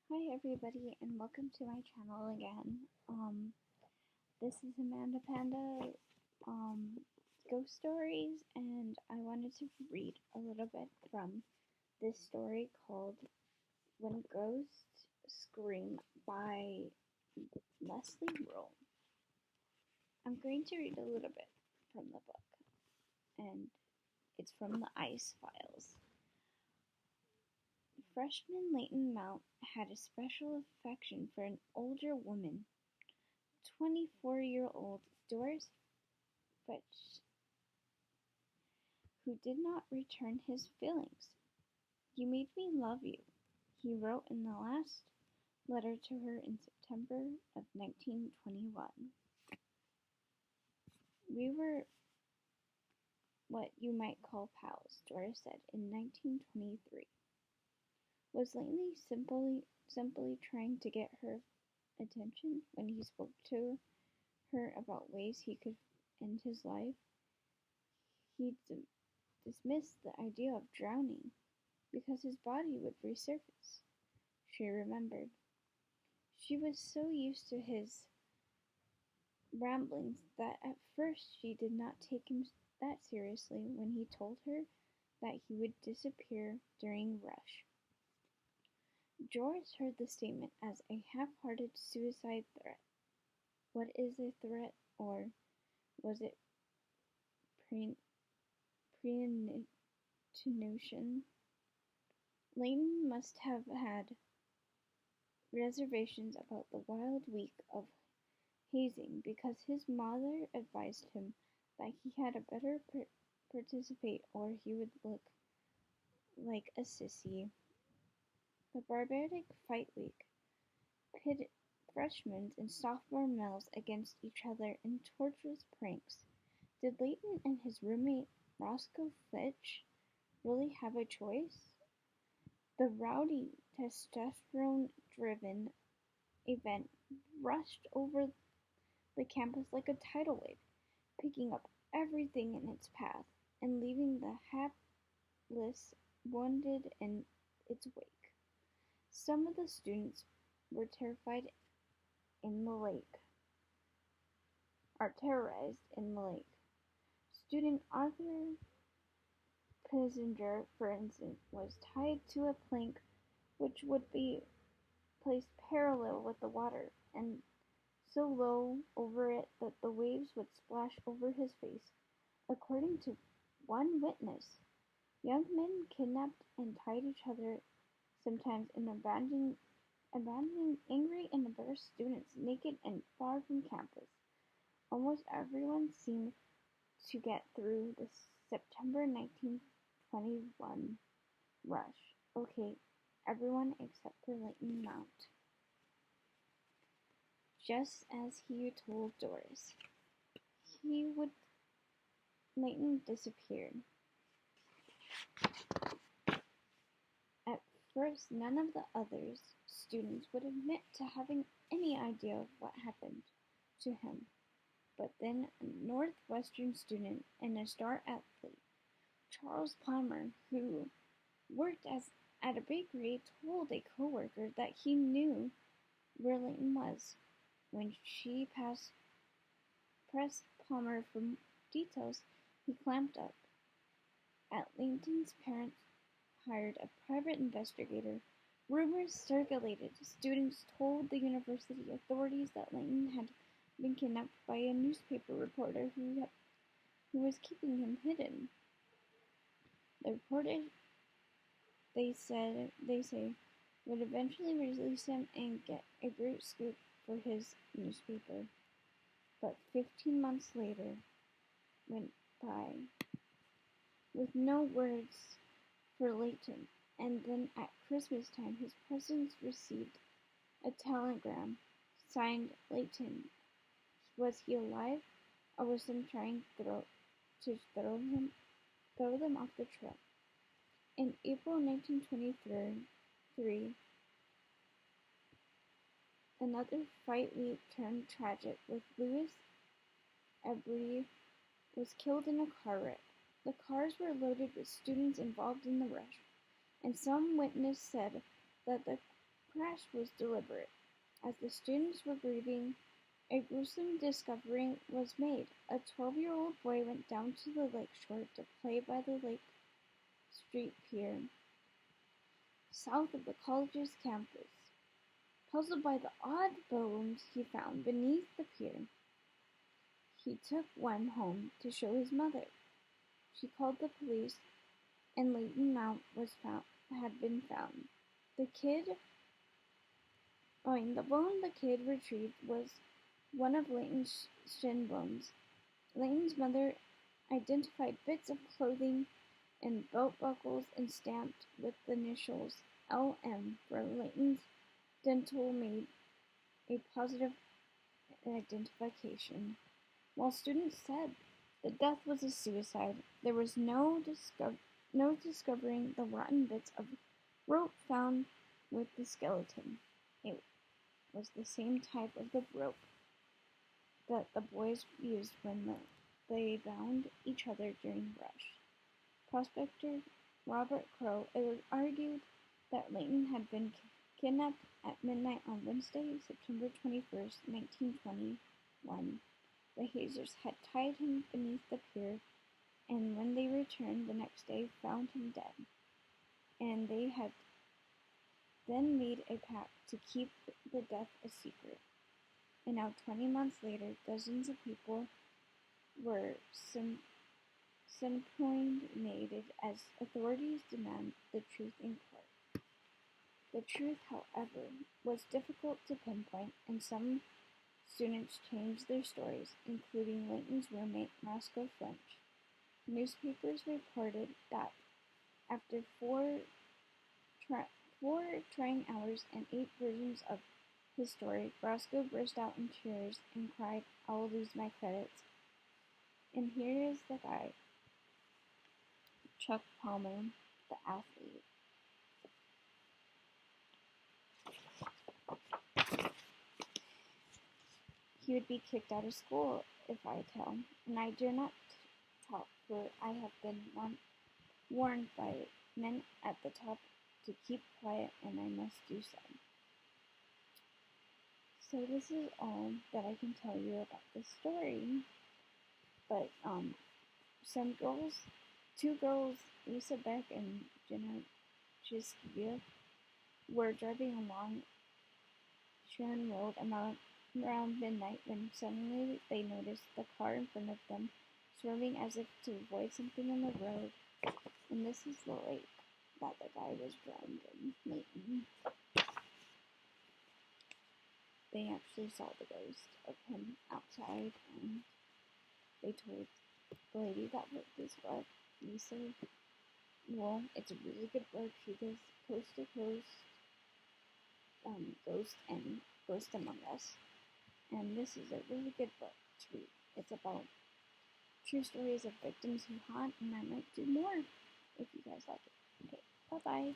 Hi everybody and welcome to my channel again. This is Amanda Panda Ghost Stories, and I wanted to read a little bit from this story called When Ghosts Scream by Leslie Roll. I'm going to read a little bit from the book, and it's from the Ice Files. Freshman Leighton Mount had a special affection for an older woman, 24-year-old Doris Fitch, who did not return his feelings. "You made me love you," he wrote in the last letter to her in September of 1921. "We were what you might call pals," Doris said in 1923. Was Leighton simply trying to get her attention when he spoke to her about ways he could end his life? He dismissed the idea of drowning because his body would resurface. She remembered. She was so used to his ramblings that at first she did not take him that seriously when he told her that he would disappear during rush. Doris heard the statement as a half-hearted suicide threat. What is a threat, or was it premonition? Leighton must have had reservations about the wild week of hazing because his mother advised him that he had better participate or he would look like a sissy. The barbaric fight week pitted freshmen and sophomore males against each other in torturous pranks. Did Leighton and his roommate Roscoe Fitch really have a choice? The rowdy, testosterone-driven event rushed over the campus like a tidal wave, picking up everything in its path and leaving the hapless wounded in its wake. Some of the students were terrorized in the lake. Student Arthur Plessinger, for instance, was tied to a plank which would be placed parallel with the water, and so low over it that the waves would splash over his face. According to one witness, young men kidnapped and tied each other, sometimes in abandoning angry and embarrassed students naked and far from campus. Almost everyone seemed to get through the September 1921 rush. Okay, everyone except for Leighton Mount. Just as he told Doris he would, Leighton disappeared. At first, none of the other students would admit to having any idea of what happened to him. But then a Northwestern student and a star athlete, Charles Palmer, who worked at a bakery, told a coworker that he knew where Leighton was. When she pressed Palmer for details, he clamped up. At Leighton's parents hired a private investigator. Rumors circulated. Students told the university authorities that Leighton had been kidnapped by a newspaper reporter who was keeping him hidden. The reporter, they say, would eventually release him and get a great scoop for his newspaper. But 15 months later went by with no words for Leighton, and then at Christmas time his parents received a telegram signed Leighton. Was he alive, or was someone trying to throw them off the trail? In April 1923, another fight week turned tragic, with Louis Ebree was killed in a car wreck. The cars were loaded with students involved in the rush, and some witness said that the crash was deliberate. As the students were grieving, a gruesome discovery was made. A 12-year-old boy went down to the lakeshore to play by the Lake Street Pier, south of the college's campus. Puzzled by the odd bones he found beneath the pier, he took one home to show his mother. She called the police, and Leighton Mount had been found. The bone the kid retrieved was one of Leighton's shin bones. Leighton's mother identified bits of clothing and belt buckles and stamped with the initials LM for Leighton's dental made a positive identification. While students said the death was a suicide, there was no discovering the rotten bits of rope found with the skeleton. It was the same type of the rope that the boys used when they bound each other during rush. Prospector Robert Crow argued that Leighton had been kidnapped at midnight on Wednesday, September 21st, 1921. The hazers had tied him beneath the pier, and when they returned the next day, found him dead. And they had then made a pact to keep the death a secret. And now, 20 months later, dozens of people were subpoenaed as authorities demand the truth in court. The truth, however, was difficult to pinpoint, and some students changed their stories, including Leighton's roommate, Roscoe French. Newspapers reported that after four trying hours and 8 versions of his story, Roscoe burst out in tears and cried, "I'll lose my credits." And here is the guy, Chuck Palmer, the athlete. He would be kicked out of school if I tell, and I dare not talk, for I have been warned by men at the top to keep quiet, and I must do so. So this is all that I can tell you about this story. But two girls, Lisa Beck and Jenna Chiskia, were driving along Sharon Road around midnight when suddenly they noticed the car in front of them swerving as if to avoid something on the road. And this is the lake that the guy was drowned in, Leighton. They actually saw the ghost of him outside, and they told the lady that wrote this book, Lisa, well, it's a really good book. She does coast to coast, Ghost and Ghost Among Us. And this is a really good book to read. It's about true stories of victims who haunt, and I might do more if you guys like it. Okay, bye-bye.